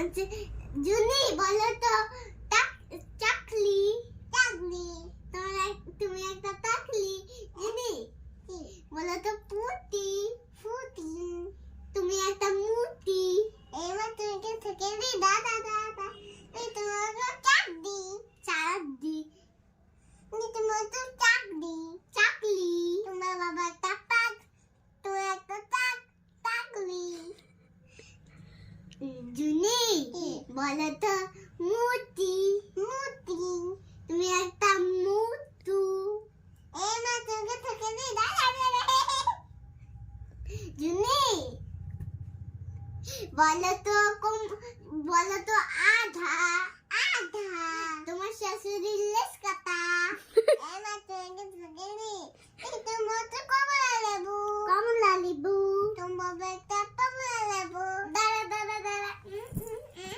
আচ্ছা জুনি বলো তো চাকলি চাকলি তুমি একটা চাকলি জুনি বলো তো পুটি ফুটি তুমি একটা মুটি এবার তুমি কে থেকে রে দাদা দাদা এই তোমাকে চাক দি তোমার তো চাকলি তোমার বাবা একটা পাক তুমি একটা চাকলি জুনি বলো তো মুটি মুটি তুমি একটা মুটু এই না তুমি থেকে রে দাদা দাদা জুনি বলো তো আধা আধা তোমার শাশুড়ির লেস কাটা এই না তুমি থেকে